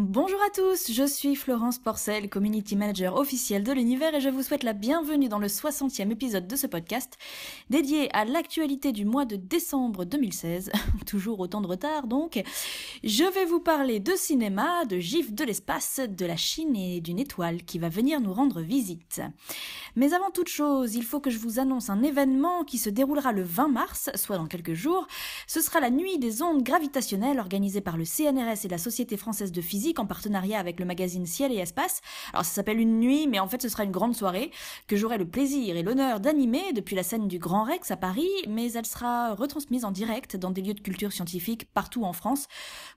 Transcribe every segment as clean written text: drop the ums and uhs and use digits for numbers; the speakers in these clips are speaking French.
Bonjour à tous, je suis Florence Porcel, Community Manager officielle de l'Univers et je vous souhaite la bienvenue dans le 60e épisode de ce podcast dédié à l'actualité du mois de décembre 2016, toujours autant de retard donc. Je vais vous parler de cinéma, de gifs de l'espace, de la Chine et d'une étoile qui va venir nous rendre visite. Mais avant toute chose, il faut que je vous annonce un événement qui se déroulera le 20 mars, soit dans quelques jours. Ce sera la nuit des ondes gravitationnelles organisée par le CNRS et la Société française de physique en partenariat avec le magazine Ciel et Espace. Alors ça s'appelle une nuit, mais en fait ce sera une grande soirée que j'aurai le plaisir et l'honneur d'animer depuis la scène du Grand Rex à Paris, mais elle sera retransmise en direct dans des lieux de culture scientifique partout en France,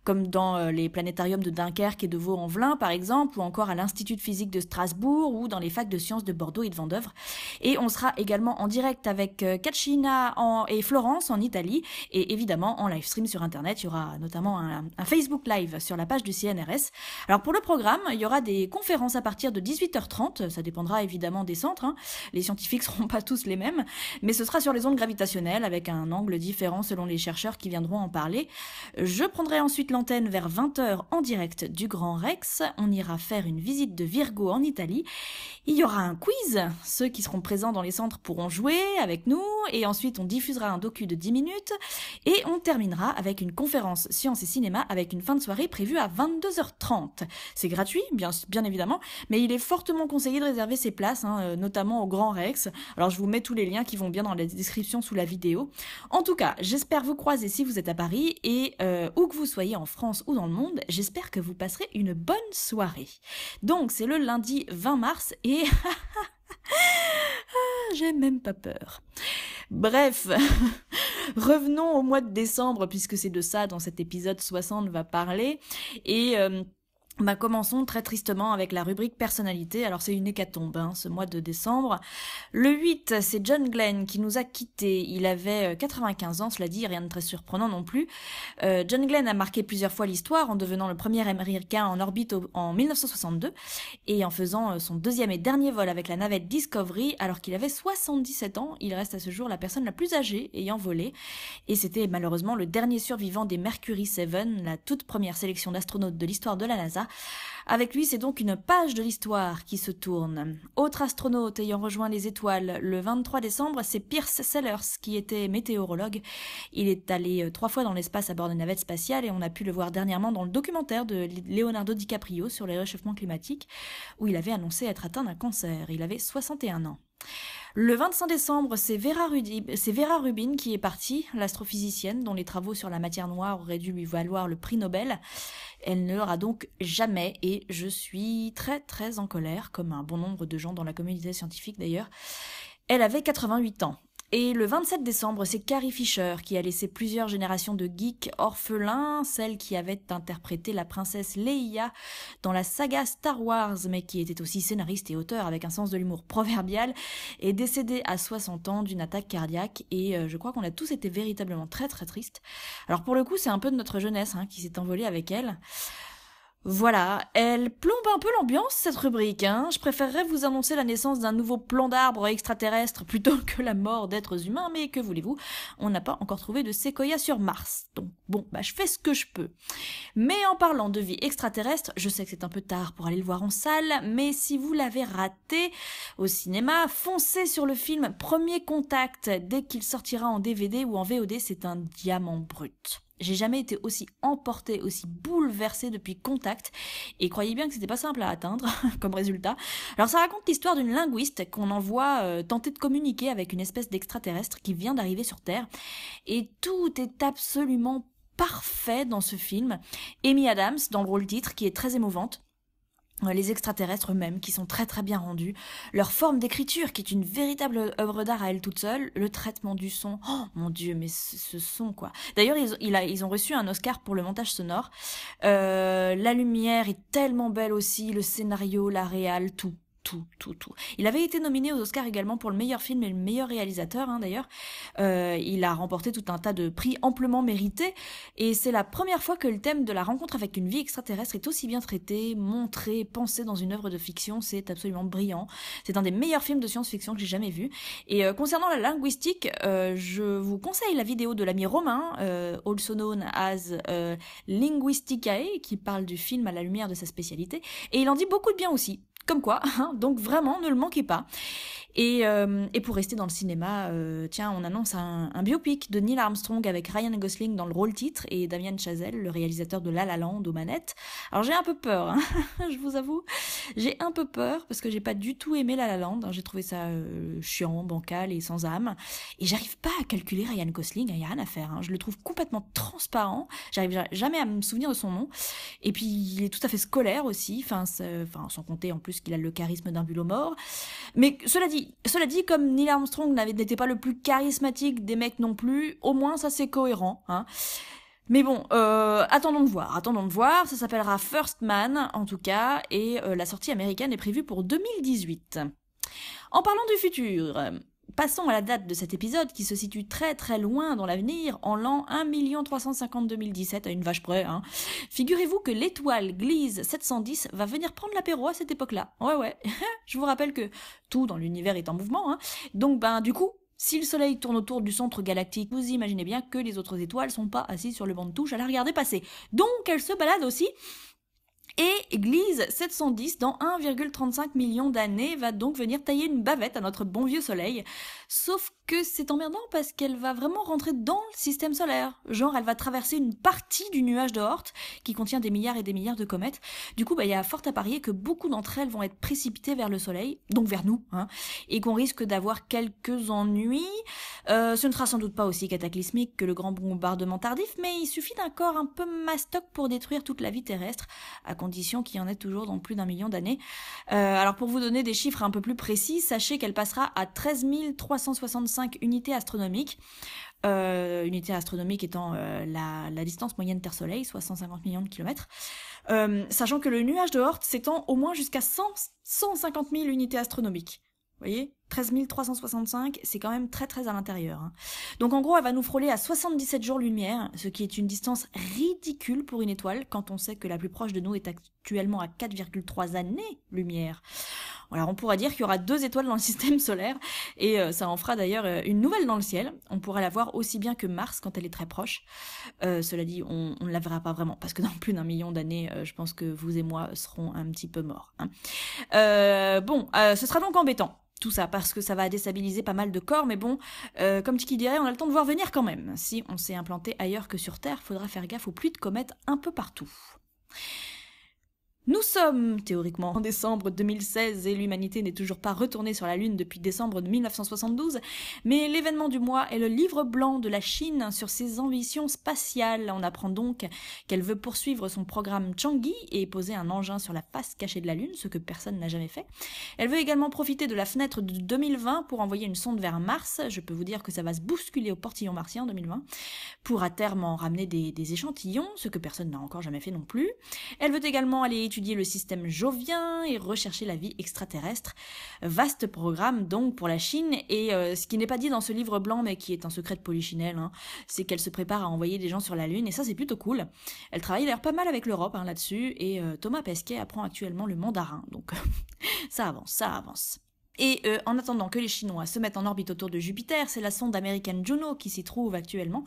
comme dans les planétariums de Dunkerque et de Vaux-en-Velin par exemple, ou encore à l'Institut de physique de Strasbourg ou dans les facs de sciences de Bordeaux et de Vendeuvre. Et on sera également en direct avec Kachina et Florence en Italie, et évidemment en live stream sur internet. Il y aura notamment un Facebook Live sur la page du CNRS. Alors pour le programme, il y aura des conférences à partir de 18h30, ça dépendra évidemment des centres, hein. Les scientifiques seront pas tous les mêmes, mais ce sera sur les ondes gravitationnelles avec un angle différent selon les chercheurs qui viendront en parler. Je prendrai ensuite l'antenne vers 20h en direct du Grand Rex, on ira faire une visite de Virgo en Italie, il y aura un quiz, ceux qui seront présents dans les centres pourront jouer avec nous, et ensuite on diffusera un docu de 10 minutes, et on terminera avec une conférence sciences et cinéma avec une fin de soirée prévue à 22h30. C'est gratuit, bien évidemment, mais il est fortement conseillé de réserver ses places, notamment au Grand Rex. Alors je vous mets tous les liens qui vont bien dans la description sous la vidéo. En tout cas, j'espère vous croiser si vous êtes à Paris, et où que vous soyez en France ou dans le monde, j'espère que vous passerez une bonne soirée. Donc c'est le lundi 20 mars, et j'ai même pas peur. Bref, revenons au mois de décembre, puisque c'est de ça dont cet épisode 60 va parler, et commençons très tristement avec la rubrique personnalité. Alors c'est une hécatombe, ce mois de décembre. Le 8, c'est John Glenn qui nous a quittés. Il avait 95 ans, cela dit, rien de très surprenant non plus. John Glenn a marqué plusieurs fois l'histoire en devenant le premier américain en orbite en 1962 et en faisant son deuxième et dernier vol avec la navette Discovery alors qu'il avait 77 ans. Il reste à ce jour la personne la plus âgée ayant volé. Et c'était malheureusement le dernier survivant des Mercury 7, la toute première sélection d'astronautes de l'histoire de la NASA. Avec lui, c'est donc une page de l'histoire qui se tourne. Autre astronaute ayant rejoint les étoiles le 23 décembre, c'est Pierce Sellers, qui était météorologue. Il est allé 3 fois dans l'espace à bord de navettes spatiales et on a pu le voir dernièrement dans le documentaire de Leonardo DiCaprio sur les réchauffements climatiques, où il avait annoncé être atteint d'un cancer. Il avait 61 ans. Le 25 décembre, c'est Vera Rubin qui est partie, l'astrophysicienne dont les travaux sur la matière noire auraient dû lui valoir le prix Nobel. Elle ne l'aura donc jamais et je suis très très en colère, comme un bon nombre de gens dans la communauté scientifique d'ailleurs. Elle avait 88 ans. Et le 27 décembre, c'est Carrie Fisher qui a laissé plusieurs générations de geeks orphelins, celle qui avait interprété la princesse Leia dans la saga Star Wars, mais qui était aussi scénariste et auteur avec un sens de l'humour proverbial, est décédée à 60 ans d'une attaque cardiaque et je crois qu'on a tous été véritablement très très tristes. Alors pour le coup, c'est un peu de notre jeunesse qui s'est envolée avec elle. Voilà, elle plombe un peu l'ambiance cette rubrique, Je préférerais vous annoncer la naissance d'un nouveau plan d'arbre extraterrestre plutôt que la mort d'êtres humains, mais que voulez-vous, on n'a pas encore trouvé de séquoia sur Mars. Donc bon, je fais ce que je peux. Mais en parlant de vie extraterrestre, je sais que c'est un peu tard pour aller le voir en salle, mais si vous l'avez raté au cinéma, foncez sur le film Premier Contact dès qu'il sortira en DVD ou en VOD, c'est un diamant brut. J'ai jamais été aussi emportée, aussi bouleversée depuis Contact, et croyez bien que c'était pas simple à atteindre comme résultat. Alors ça raconte l'histoire d'une linguiste qu'on envoie tenter de communiquer avec une espèce d'extraterrestre qui vient d'arriver sur Terre, et tout est absolument parfait dans ce film. Amy Adams dans le rôle titre, qui est très émouvante. Les extraterrestres eux-mêmes qui sont très très bien rendus, leur forme d'écriture qui est une véritable œuvre d'art à elle toute seule, le traitement du son, oh mon dieu, mais ce son quoi. D'ailleurs ils ont reçu un Oscar pour le montage sonore, la lumière est tellement belle aussi, le scénario, la réal, tout tout. Il avait été nominé aux Oscars également pour le meilleur film et le meilleur réalisateur, d'ailleurs. Il a remporté tout un tas de prix amplement mérités, et c'est la première fois que le thème de la rencontre avec une vie extraterrestre est aussi bien traité, montré, pensé dans une œuvre de fiction. C'est absolument brillant. C'est un des meilleurs films de science-fiction que j'ai jamais vu. Et concernant la linguistique, je vous conseille la vidéo de l'ami Romain, also known as Linguisticae, qui parle du film à la lumière de sa spécialité, et il en dit beaucoup de bien aussi. Comme quoi, donc vraiment, ne le manquez pas. Et pour rester dans le cinéma, tiens, on annonce un biopic de Neil Armstrong avec Ryan Gosling dans le rôle titre et Damien Chazelle, le réalisateur de La La Land aux manettes. Alors j'ai un peu peur, je vous avoue, j'ai un peu peur parce que j'ai pas du tout aimé La La Land. J'ai trouvé ça chiant, bancal et sans âme. Et j'arrive pas à calculer Ryan Gosling, il y a rien à faire. Je le trouve complètement transparent. J'arrive jamais à me souvenir de son nom. Et puis il est tout à fait scolaire aussi, sans compter en plus qu'il a le charisme d'un bulot mort. Mais cela dit, comme Neil Armstrong n'était pas le plus charismatique des mecs non plus, au moins ça c'est cohérent. Mais bon, attendons de voir, ça s'appellera First Man en tout cas, et la sortie américaine est prévue pour 2018. En parlant du futur, passons à la date de cet épisode qui se situe très très loin dans l'avenir, en l'an 1 350 2017, à une vache près. Figurez-vous que l'étoile Gliese 710 va venir prendre l'apéro à cette époque-là. Ouais, je vous rappelle que tout dans l'univers est en mouvement, donc du coup, si le soleil tourne autour du centre galactique, vous imaginez bien que les autres étoiles sont pas assises sur le banc de touche à la regarder passer. Donc elles se baladent aussi. Et Gliese 710, dans 1,35 million d'années, va donc venir tailler une bavette à notre bon vieux soleil. Sauf que c'est emmerdant parce qu'elle va vraiment rentrer dans le système solaire. Genre, elle va traverser une partie du nuage de Oort, qui contient des milliards et des milliards de comètes. Du coup, il y a fort à parier que beaucoup d'entre elles vont être précipitées vers le soleil, donc vers nous, et qu'on risque d'avoir quelques ennuis. Ce ne sera sans doute pas aussi cataclysmique que le grand bombardement tardif, mais il suffit d'un corps un peu mastoc pour détruire toute la vie terrestre, à condition qu'il y en ait toujours dans plus d'1 million d'années. Alors pour vous donner des chiffres un peu plus précis, sachez qu'elle passera à 13 365 unités astronomiques. Unité astronomique étant la distance moyenne Terre-Soleil, soit 150 millions de kilomètres. Sachant que le nuage de Oort s'étend au moins jusqu'à 150 000 unités astronomiques. Vous voyez, 13 365, c'est quand même très très à l'intérieur. Donc en gros, elle va nous frôler à 77 jours-lumière, ce qui est une distance ridicule pour une étoile, quand on sait que la plus proche de nous est actuellement à 4,3 années-lumière. Alors on pourra dire qu'il y aura 2 étoiles dans le système solaire, et ça en fera d'ailleurs une nouvelle dans le ciel. On pourra la voir aussi bien que Mars quand elle est très proche. Cela dit, on ne la verra pas vraiment, parce que dans plus d'1 million d'années, je pense que vous et moi serons un petit peu morts. Ce sera donc embêtant. Tout ça, parce que ça va déstabiliser pas mal de corps, mais bon, comme Tiki dirait, on a le temps de voir venir quand même. Si on s'est implanté ailleurs que sur Terre, faudra faire gaffe aux pluies de comètes un peu partout. Nous sommes théoriquement en décembre 2016 et l'humanité n'est toujours pas retournée sur la Lune depuis décembre de 1972, mais l'événement du mois est le livre blanc de la Chine sur ses ambitions spatiales. On apprend donc qu'elle veut poursuivre son programme Chang'e et poser un engin sur la face cachée de la Lune, ce que personne n'a jamais fait. Elle veut également profiter de la fenêtre de 2020 pour envoyer une sonde vers Mars. Je peux vous dire que ça va se bousculer au portillon martien en 2020, pour à terme en ramener des échantillons, ce que personne n'a encore jamais fait non plus. Elle veut également aller étudier le système jovien et rechercher la vie extraterrestre. Vaste programme donc pour la Chine, et ce qui n'est pas dit dans ce livre blanc mais qui est un secret de polichinelle, c'est qu'elle se prépare à envoyer des gens sur la Lune, et ça c'est plutôt cool. Elle travaille d'ailleurs pas mal avec l'Europe là-dessus, et Thomas Pesquet apprend actuellement le mandarin, donc ça avance. Et en attendant que les Chinois se mettent en orbite autour de Jupiter, c'est la sonde américaine Juno qui s'y trouve actuellement.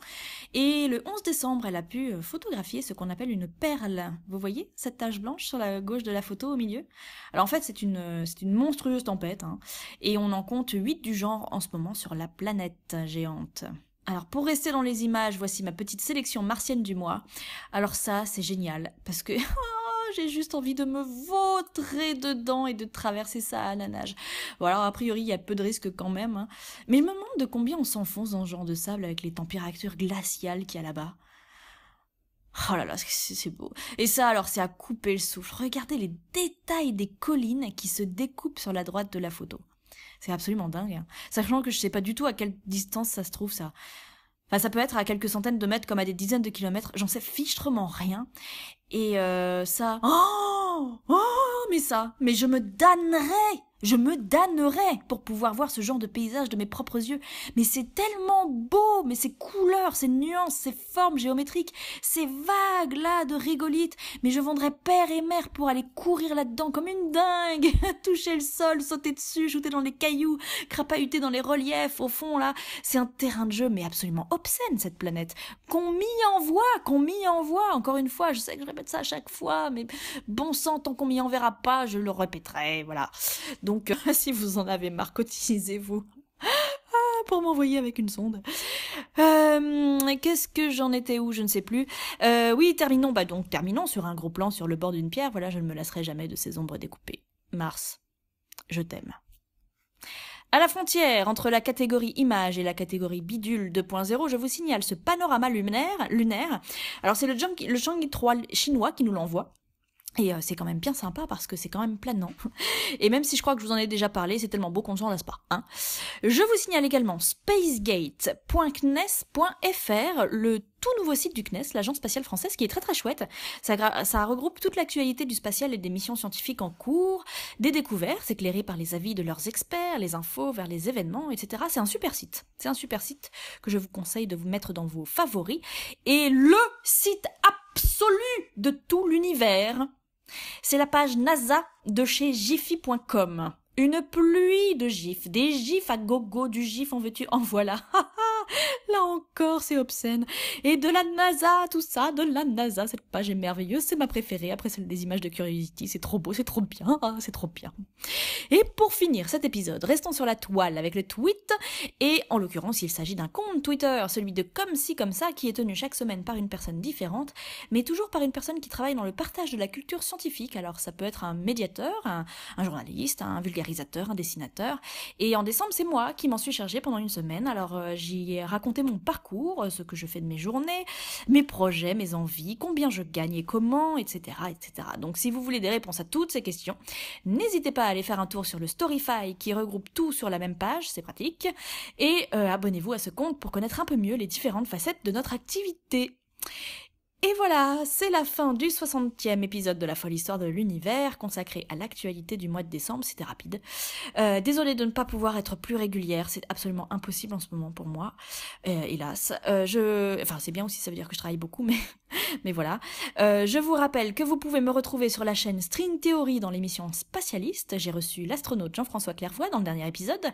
Et le 11 décembre, elle a pu photographier ce qu'on appelle une perle. Vous voyez cette tache blanche sur la gauche de la photo au milieu? Alors en fait, c'est une monstrueuse tempête, et on en compte 8 du genre en ce moment sur la planète géante. Alors pour rester dans les images, voici ma petite sélection martienne du mois. Alors ça, c'est génial, parce que... j'ai juste envie de me vautrer dedans et de traverser ça à la nage. Bon, alors a priori il y a peu de risques quand même, mais je me demande de combien on s'enfonce dans ce genre de sable avec les températures glaciales qu'il y a là-bas. Oh là là, c'est beau. Et ça alors, c'est à couper le souffle. Regardez les détails des collines qui se découpent sur la droite de la photo. C'est absolument dingue, sachant que je sais pas du tout à quelle distance ça se trouve, ça. Enfin, ça peut être à quelques centaines de mètres comme à des dizaines de kilomètres, j'en sais fichtrement rien. Et ça... mais je me damnerais Je me damnerais pour pouvoir voir ce genre de paysage de mes propres yeux. Mais c'est tellement beau, mais ces couleurs, ces nuances, ces formes géométriques, ces vagues là de rigolite. Mais je vendrais père et mère pour aller courir là-dedans comme une dingue, toucher le sol, sauter dessus, shooter dans les cailloux, crapahuter dans les reliefs. Au fond là, c'est un terrain de jeu mais absolument obscène cette planète. Qu'on m'y envoie. Encore une fois, je sais que je répète ça à chaque fois, mais bon sang, tant qu'on m'y enverra pas, je le répéterai, voilà. Donc, si vous en avez marre, cotisez-vous pour m'envoyer avec une sonde. Qu'est-ce que j'en étais où? Je ne sais plus. Oui, terminons sur un gros plan sur le bord d'une pierre. Voilà, je ne me lasserai jamais de ces ombres découpées. Mars, je t'aime. À la frontière entre la catégorie image et la catégorie bidule 2.0, je vous signale ce panorama lunaire. Alors, c'est le Chang'e 3 chinois qui nous l'envoie. Et c'est quand même bien sympa parce que c'est quand même planant. Et même si je crois que je vous en ai déjà parlé, c'est tellement beau qu'on ne s'en lasse pas. Hein. Je vous signale également spacegate.cnes.fr, le tout nouveau site du CNES, l'agence spatiale française, qui est très très chouette. Ça regroupe toute l'actualité du spatial et des missions scientifiques en cours, des découvertes éclairées par les avis de leurs experts, les infos vers les événements, etc. C'est un super site. C'est un super site que je vous conseille de vous mettre dans vos favoris. Et le site absolu de tout l'univers, c'est la page NASA de chez Jiffy.com. Une pluie de gifs, des gifs à gogo, du gif en veux-tu, en voilà. Là encore, c'est obscène. Et de la NASA, tout ça, de la NASA. Cette page est merveilleuse, c'est ma préférée. Après celle des images de Curiosity, c'est trop beau, c'est trop bien, c'est trop bien. Et pour finir cet épisode, restons sur la toile avec le tweet. Et en l'occurrence, il s'agit d'un compte Twitter, celui de Comme ci, comme ça, qui est tenu chaque semaine par une personne différente, mais toujours par une personne qui travaille dans le partage de la culture scientifique. Alors ça peut être un médiateur, un journaliste, un vulgarisateur, un dessinateur. Et en décembre, c'est moi qui m'en suis chargée pendant une semaine. Alors j'y ai raconté mon parcours, ce que je fais de mes journées, mes projets, mes envies, combien je gagne et comment, etc., etc. Donc si vous voulez des réponses à toutes ces questions, n'hésitez pas à aller faire un tour sur le Storyfy qui regroupe tout sur la même page, c'est pratique, et abonnez-vous à ce compte pour connaître un peu mieux les différentes facettes de notre activité. Et voilà, c'est la fin du 60e épisode de la folle histoire de l'univers, consacré à l'actualité du mois de décembre. C'était rapide. Désolée de ne pas pouvoir être plus régulière, c'est absolument impossible en ce moment pour moi, hélas. Enfin, c'est bien aussi, ça veut dire que je travaille beaucoup, mais voilà. Je vous rappelle que vous pouvez me retrouver sur la chaîne String Theory dans l'émission Spatialiste. J'ai reçu l'astronaute Jean-François Clairvoy dans le dernier épisode.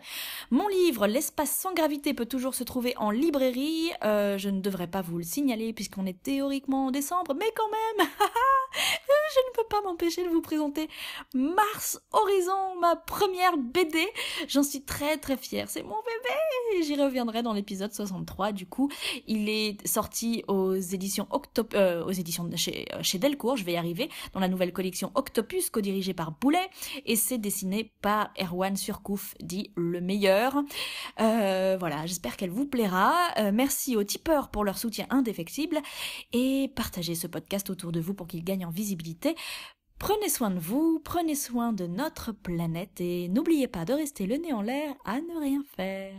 Mon livre L'espace sans gravité peut toujours se trouver en librairie. Je ne devrais pas vous le signaler puisqu'on est théoriquement en décembre, mais quand même, je ne peux pas m'empêcher de vous présenter Mars Horizon, ma première BD. J'en suis très très fière, c'est mon bébé. J'y reviendrai dans l'épisode 63. Du coup, il est sorti aux éditions chez Delcourt, je vais y arriver, dans la nouvelle collection Octopus, co-dirigée par Boulet, et c'est dessiné par Erwan Surcouf, dit le meilleur. Voilà, j'espère qu'elle vous plaira. Merci aux tipeurs pour leur soutien indéfectible, et partagez ce podcast autour de vous pour qu'il gagne en visibilité. Prenez soin de vous, prenez soin de notre planète et n'oubliez pas de rester le nez en l'air à ne rien faire.